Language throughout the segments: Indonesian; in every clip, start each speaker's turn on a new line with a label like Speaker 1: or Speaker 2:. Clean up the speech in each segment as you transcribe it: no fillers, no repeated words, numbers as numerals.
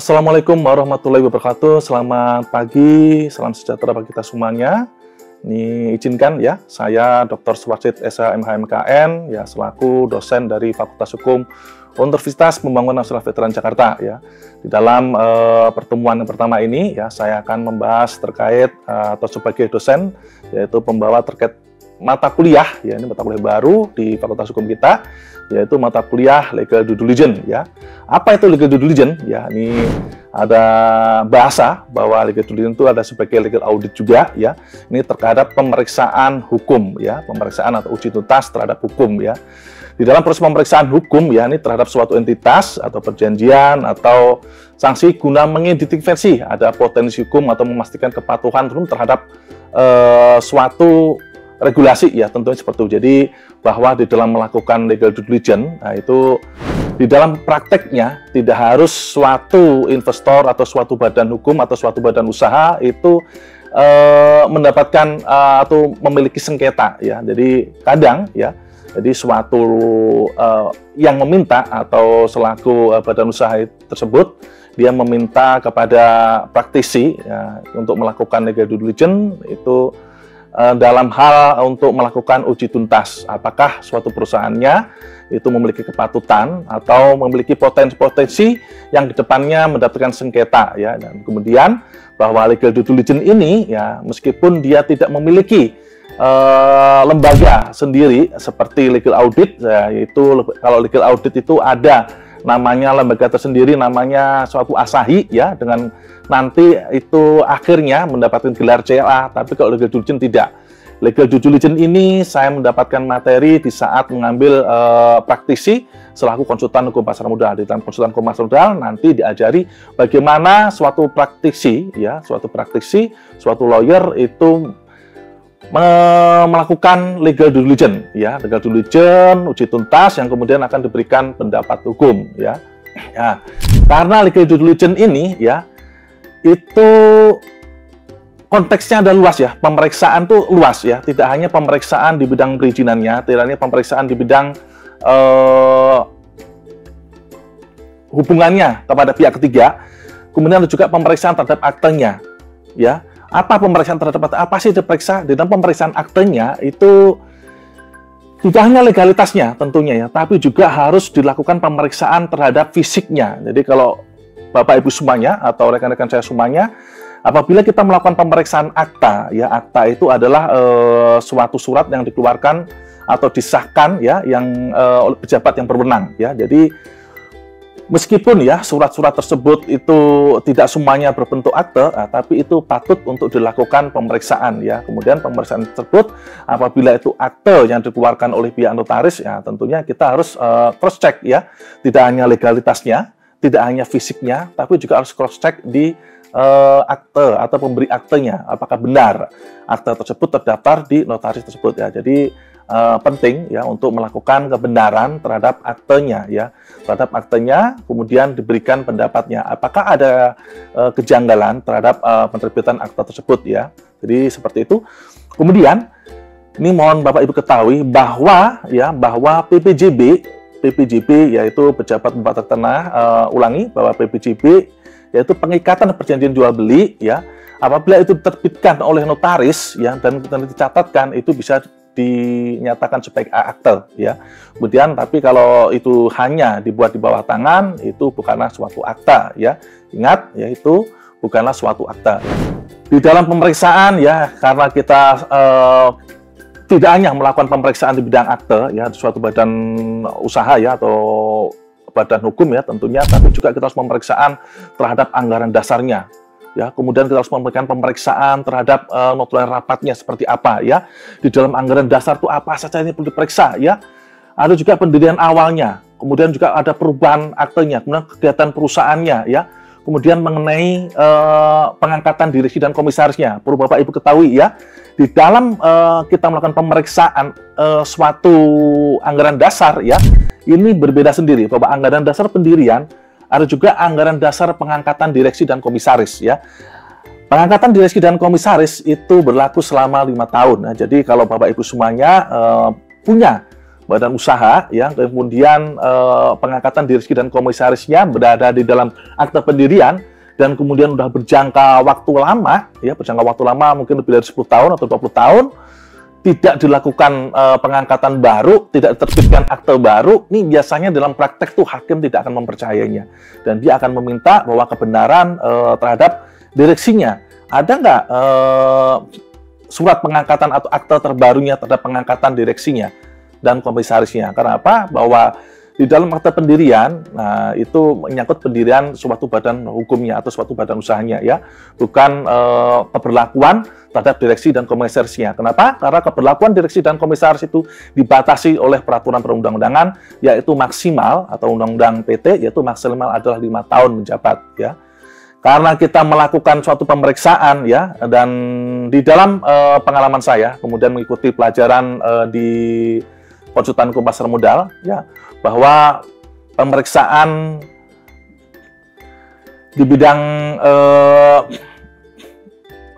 Speaker 1: Assalamualaikum warahmatullahi wabarakatuh. Selamat pagi, salam sejahtera bagi kita semuanya. Ini izinkan ya, saya Dr. Suwarsid SH MHMKN ya, selaku dosen dari Fakultas Hukum Universitas Pembangunan Nasional Veteran Jakarta ya. Di dalam pertemuan yang pertama ini ya, saya akan membahas terkait atau sebagai dosen yaitu pembawa terkait mata kuliah ya, ini mata kuliah baru di Fakultas Hukum kita, yaitu mata kuliah Legal Due Diligence ya. Apa itu Legal Due Diligence? Ya, ini ada bahasa bahwa Legal Due Diligence itu ada sebagai legal audit juga ya. Ini terhadap pemeriksaan hukum ya, pemeriksaan atau uji tuntas terhadap hukum ya. Di dalam proses pemeriksaan hukum ya, ini terhadap suatu entitas atau perjanjian atau sanksi guna mengidentifikasi ada potensi hukum atau memastikan kepatuhan hukum terhadap suatu regulasi ya, tentunya seperti itu. Jadi bahwa di dalam melakukan legal due diligence, nah itu di dalam prakteknya tidak harus suatu investor atau suatu badan hukum atau suatu badan usaha itu mendapatkan atau memiliki sengketa ya. Jadi kadang ya, jadi suatu yang meminta atau selaku badan usaha tersebut dia meminta kepada praktisi ya, untuk melakukan legal due diligence itu dalam hal untuk melakukan uji tuntas, apakah suatu perusahaannya itu memiliki kepatutan atau memiliki potensi-potensi yang di depannya mendapatkan sengketa ya. Dan kemudian bahwa legal due diligence ini ya, meskipun dia tidak memiliki lembaga sendiri seperti legal audit ya, yaitu kalau legal audit itu ada namanya lembaga tersendiri, namanya suatu asahi ya, dengan nanti itu akhirnya mendapatkan gelar CLA. Tapi kalau legal due diligence tidak. Legal due diligence ini saya mendapatkan materi di saat mengambil praktisi selaku konsultan hukum pasar modal. Di dalam konsultan hukum pasar modal nanti diajari bagaimana suatu praktisi ya, suatu lawyer itu melakukan legal due diligence ya, legal due diligence, uji tuntas yang kemudian akan diberikan pendapat hukum ya. Ya, karena legal due diligence ini ya, itu konteksnya ada luas ya, pemeriksaan tuh luas ya, tidak hanya pemeriksaan di bidang perizinannya, tidak hanya pemeriksaan di bidang hubungannya kepada pihak ketiga, kemudian ada juga pemeriksaan terhadap aktenya ya. Apa pemeriksaan terhadap apa sih diperiksa? Di dalam pemeriksaan aktenya itu tidak hanya legalitasnya tentunya ya, tapi juga harus dilakukan pemeriksaan terhadap fisiknya. Jadi kalau Bapak Ibu semuanya atau rekan-rekan saya semuanya, apabila kita melakukan pemeriksaan akta ya, akta itu adalah suatu surat yang dikeluarkan atau disahkan ya, yang oleh pejabat yang berwenang ya. Jadi meskipun ya surat-surat tersebut itu tidak semuanya berbentuk akte, tapi itu patut untuk dilakukan pemeriksaan ya. Kemudian pemeriksaan tersebut apabila itu akte yang dikeluarkan oleh pihak notaris ya, tentunya kita harus cross check ya, tidak hanya legalitasnya, tidak hanya fisiknya, tapi juga harus cross check di akte atau pemberi aktenya, apakah benar akte tersebut terdaftar di notaris tersebut ya. Jadi penting ya untuk melakukan kebenaran terhadap aktenya ya, terhadap aktenya, kemudian diberikan pendapatnya apakah ada kejanggalan terhadap penerbitan akte tersebut ya. Jadi seperti itu. Kemudian ini mohon Bapak Ibu ketahui bahwa ya, bahwa PPJB yaitu pejabat pembuat tanah, ulangi bahwa PPJB yaitu pengikatan perjanjian jual beli ya, apabila itu diterbitkan oleh notaris ya, dan dicatatkan itu bisa dinyatakan sebagai akte ya. Kemudian tapi kalau itu hanya dibuat di bawah tangan itu bukanlah suatu akta ya. Ingat ya, itu bukanlah suatu akta. Di dalam pemeriksaan ya, karena kita tidak hanya melakukan pemeriksaan di bidang akte ya, di suatu badan usaha ya atau badan hukum ya tentunya, tapi juga kita harus pemeriksaan terhadap anggaran dasarnya ya. Kemudian kita harus memberikan pemeriksaan terhadap notulen rapatnya seperti apa ya. Di dalam anggaran dasar itu apa saja ini perlu diperiksa ya. Ada juga pendirian awalnya, kemudian juga ada perubahan aktenya, kemudian kegiatan perusahaannya ya. Kemudian mengenai pengangkatan direksi dan komisarisnya, perlu Bapak Ibu ketahui ya, di dalam kita melakukan pemeriksaan suatu anggaran dasar ya, ini berbeda sendiri. Bahwa anggaran dasar pendirian, ada juga anggaran dasar pengangkatan direksi dan komisaris ya. Pengangkatan direksi dan komisaris itu berlaku selama 5 tahun. Nah, jadi kalau Bapak Ibu semuanya punya badan usaha, ya, kemudian pengangkatan direksi dan komisarisnya berada di dalam akte pendirian, dan kemudian sudah berjangka waktu lama, ya, mungkin lebih dari 10 tahun atau 20 tahun, tidak dilakukan pengangkatan baru, tidak diterbitkan akte baru, ini biasanya dalam praktek tuh hakim tidak akan mempercayainya, dan dia akan meminta bahwa kebenaran terhadap direksinya. Ada nggak surat pengangkatan atau akte terbarunya terhadap pengangkatan direksinya dan komisarisnya? Karena apa? Bahwa di dalam akte pendirian, nah, itu menyangkut pendirian suatu badan hukumnya atau suatu badan usahanya, ya, bukan keberlakuan terhadap direksi dan komisarisnya. Kenapa? Karena keberlakuan direksi dan komisaris itu dibatasi oleh peraturan perundang-undangan, yaitu maksimal atau undang-undang PT, yaitu maksimal adalah 5 tahun menjabat, ya. Karena kita melakukan suatu pemeriksaan, ya, dan di dalam pengalaman saya, kemudian mengikuti pelajaran di konsultan hukum pasar modal, ya, bahwa pemeriksaan di bidang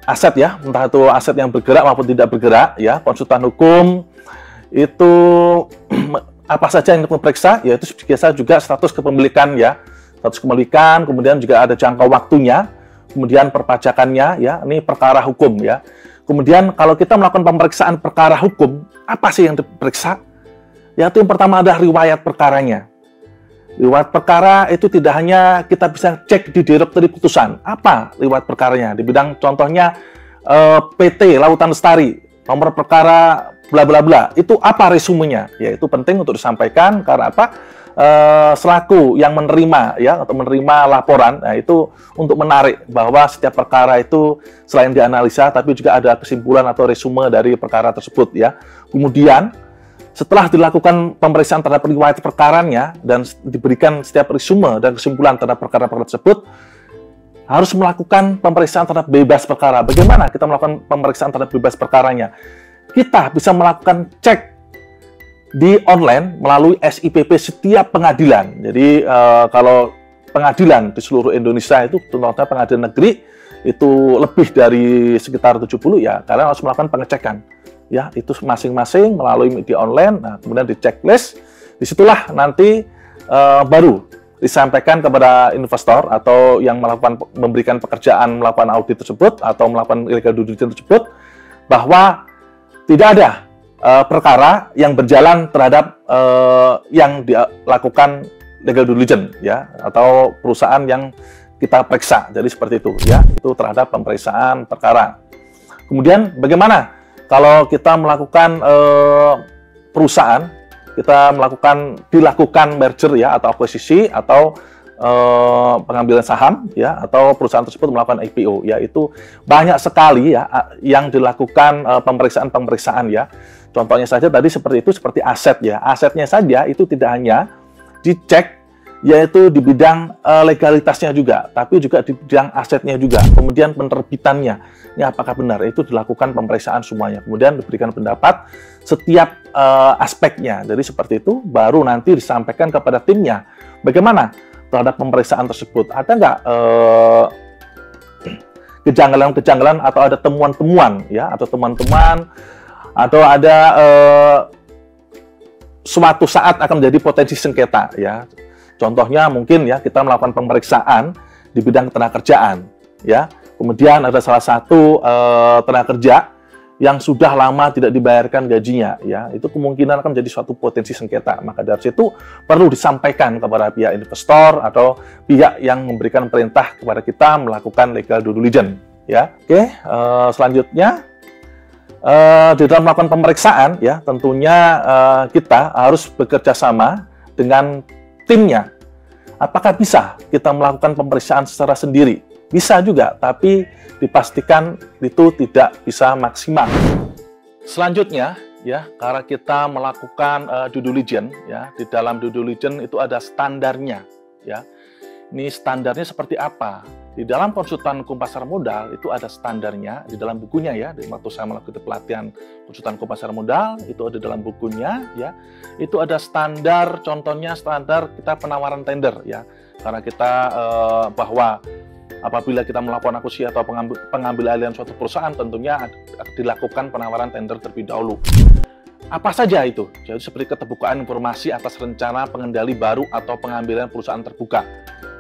Speaker 1: aset, ya, entah itu aset yang bergerak maupun tidak bergerak, ya, konsultan hukum itu apa saja yang diperiksa, yaitu biasa juga status kepemilikan, ya, status kepemilikan, kemudian juga ada jangka waktunya, kemudian perpajakannya, ya, ini perkara hukum, ya. Kemudian kalau kita melakukan pemeriksaan perkara hukum, apa sih yang diperiksa? Yaitu yang pertama adalah riwayat perkaranya. Riwayat perkara itu tidak hanya kita bisa cek di direktori putusan. Apa riwayat perkaranya? Di bidang contohnya PT Lautan Lestari, nomor perkara bla bla bla. Itu apa resumenya? Ya, itu penting untuk disampaikan karena apa? Selaku yang menerima, ya, atau menerima laporan, nah, itu untuk menarik bahwa setiap perkara itu selain dianalisa tapi juga ada kesimpulan atau resume dari perkara tersebut, ya. Kemudian setelah dilakukan pemeriksaan terhadap riwayat perkaranya dan diberikan setiap resume dan kesimpulan terhadap perkara-perkara tersebut, harus melakukan pemeriksaan terhadap bebas perkara. Bagaimana kita melakukan pemeriksaan terhadap bebas perkaranya? Kita bisa melakukan cek di online melalui SIPP setiap pengadilan. Jadi kalau pengadilan di seluruh Indonesia itu, contohnya pengadilan negeri, itu lebih dari sekitar 70, ya, kalian harus melakukan pengecekan. Ya, itu masing-masing melalui media online, nah, kemudian di checklist, disitulah nanti baru disampaikan kepada investor atau yang memberikan pekerjaan melakukan audit tersebut atau melakukan illegal due diligence tersebut, bahwa tidak ada perkara yang berjalan terhadap yang dilakukan legal due diligence, ya, atau perusahaan yang kita periksa. Jadi seperti itu, ya, itu terhadap pemeriksaan perkara. Kemudian bagaimana kalau kita melakukan perusahaan, kita dilakukan merger, ya, atau akuisisi atau pengambilan saham, ya, atau perusahaan tersebut melakukan IPO, ya, itu banyak sekali, ya, yang dilakukan pemeriksaan-pemeriksaan, ya. Contohnya saja tadi seperti itu, seperti aset, ya. Asetnya saja itu tidak hanya dicek, yaitu di bidang legalitasnya juga, tapi juga di bidang asetnya juga, kemudian penerbitannya, ini apakah benar, itu dilakukan pemeriksaan semuanya, kemudian diberikan pendapat setiap aspeknya. Jadi seperti itu, baru nanti disampaikan kepada timnya, bagaimana terhadap pemeriksaan tersebut, ada nggak kejanggalan-kejanggalan atau ada temuan-temuan, ya, atau temuan-temuan, atau ada suatu saat akan menjadi potensi sengketa, ya. Contohnya mungkin, ya, kita melakukan pemeriksaan di bidang ketenagakerjaan, ya. Kemudian ada salah satu tenaga kerja yang sudah lama tidak dibayarkan gajinya, ya. Itu kemungkinan akan menjadi suatu potensi sengketa. Maka dari situ perlu disampaikan kepada pihak investor atau pihak yang memberikan perintah kepada kita melakukan legal due diligence, ya. Oke, selanjutnya di dalam melakukan pemeriksaan, ya, tentunya kita harus bekerja sama dengan timnya. Apakah bisa kita melakukan pemeriksaan secara sendiri? Bisa juga, tapi dipastikan itu tidak bisa maksimal. Selanjutnya, ya, karena kita melakukan due diligence, ya, di dalam due diligence itu ada standarnya, ya. Ini standarnya seperti apa? Di dalam konsultan hukum pasar modal itu ada standarnya di dalam bukunya, ya. Di waktu saya melakukan pelatihan konsultan hukum pasar modal itu ada dalam bukunya, ya. Itu ada standar, contohnya standar kita penawaran tender, ya. Karena kita bahwa apabila kita melakukan akuisisi atau pengambil alihan suatu perusahaan, tentunya dilakukan penawaran tender terlebih dahulu. Apa saja itu? Jadi seperti keterbukaan informasi atas rencana pengendali baru atau pengambilan perusahaan terbuka.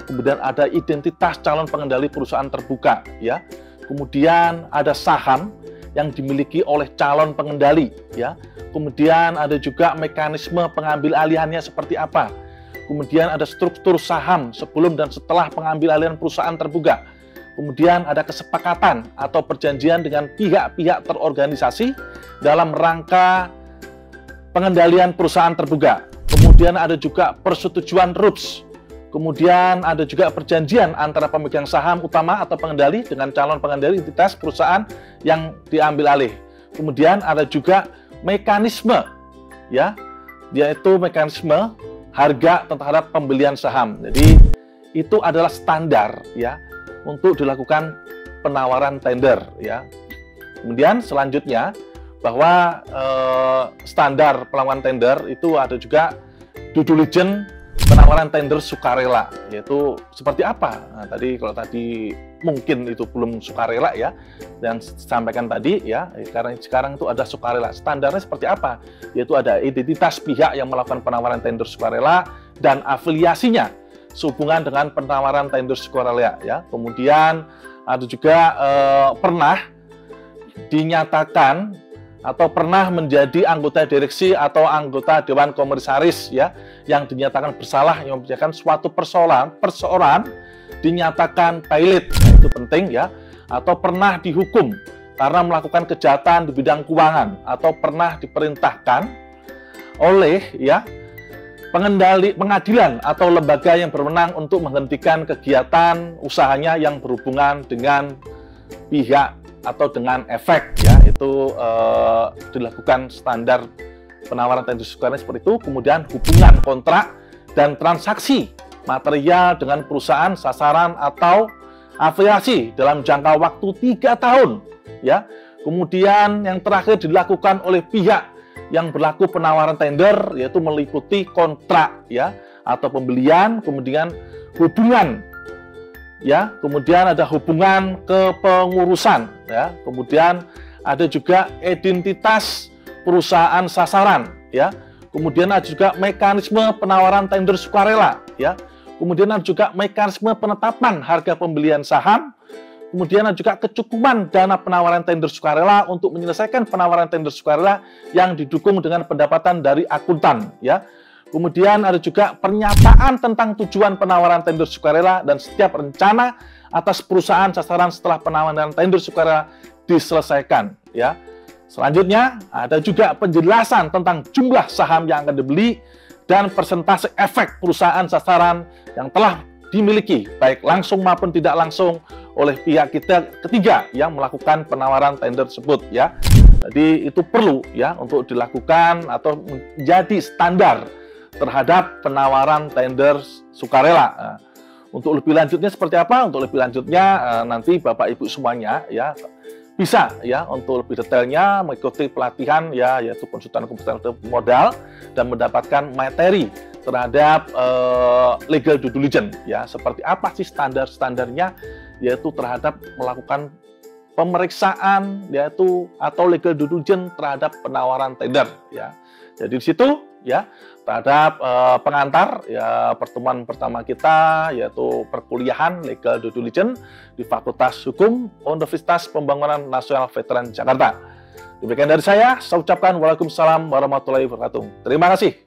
Speaker 1: Kemudian ada identitas calon pengendali perusahaan terbuka, ya. Kemudian ada saham yang dimiliki oleh calon pengendali, ya. Kemudian ada juga mekanisme pengambil alihannya seperti apa. Kemudian ada struktur saham sebelum dan setelah pengambil alihan perusahaan terbuka. Kemudian ada kesepakatan atau perjanjian dengan pihak-pihak terorganisasi dalam rangka pengendalian perusahaan terbuka. Kemudian ada juga persetujuan RUPS. Kemudian ada juga perjanjian antara pemegang saham utama atau pengendali dengan calon pengendali entitas perusahaan yang diambil alih. Kemudian ada juga mekanisme, ya, yaitu mekanisme harga terhadap pembelian saham. Jadi itu adalah standar, ya, untuk dilakukan penawaran tender, ya. Kemudian selanjutnya bahwa standar penawaran tender itu ada juga due diligence penawaran tender sukarela, yaitu seperti apa? Nah, kalau tadi mungkin itu belum sukarela, ya, dan sampaikan tadi, ya, karena sekarang itu ada sukarela. Standarnya seperti apa? Yaitu ada identitas pihak yang melakukan penawaran tender sukarela dan afiliasinya sehubungan dengan penawaran tender sukarela, ya. Kemudian ada juga pernah dinyatakan atau pernah menjadi anggota direksi atau anggota dewan komisaris, ya, yang dinyatakan bersalah yang memperkerjakan suatu perseorangan dinyatakan pilot, itu penting, ya, atau pernah dihukum karena melakukan kejahatan di bidang keuangan atau pernah diperintahkan oleh, ya, pengadilan atau lembaga yang berwenang untuk menghentikan kegiatan usahanya yang berhubungan dengan pihak atau dengan efek, ya, itu dilakukan standar penawaran tender sukarela seperti itu. Kemudian hubungan kontrak dan transaksi material dengan perusahaan sasaran atau afiliasi dalam jangka waktu 3 tahun, ya. Kemudian yang terakhir dilakukan oleh pihak yang berlaku penawaran tender, yaitu meliputi kontrak, ya, atau pembelian, kemudian hubungan, ya, kemudian ada hubungan kepengurusan, ya, kemudian ada juga identitas perusahaan sasaran, ya, kemudian ada juga mekanisme penawaran tender sukarela, ya, kemudian ada juga mekanisme penetapan harga pembelian saham, kemudian ada juga kecukupan dana penawaran tender sukarela untuk menyelesaikan penawaran tender sukarela yang didukung dengan pendapatan dari akuntan, ya. Kemudian ada juga pernyataan tentang tujuan penawaran tender sukarela dan setiap rencana atas perusahaan sasaran setelah penawaran tender sukarela diselesaikan, ya. Selanjutnya ada juga penjelasan tentang jumlah saham yang akan dibeli dan persentase efek perusahaan sasaran yang telah dimiliki baik langsung maupun tidak langsung oleh pihak ketiga yang melakukan penawaran tender tersebut, ya. Jadi itu perlu, ya, untuk dilakukan atau menjadi standar terhadap penawaran tender sukarela. Nah, untuk lebih lanjutnya seperti apa? Untuk lebih lanjutnya nanti Bapak Ibu semuanya, ya, bisa, ya, untuk lebih detailnya mengikuti pelatihan, ya, yaitu konsultan kompetensi modal dan mendapatkan materi terhadap legal due diligence, ya, seperti apa sih standar-standarnya, yaitu terhadap melakukan pemeriksaan, yaitu atau legal due diligence terhadap penawaran tender, ya. Jadi di situ, ya, terhadap pengantar, ya, pertemuan pertama kita yaitu perkuliahan legal due diligence di Fakultas Hukum Universitas Pembangunan Nasional Veteran Jakarta. Demikian dari saya ucapkan waalaikumsalam warahmatullahi wabarakatuh. Terima kasih.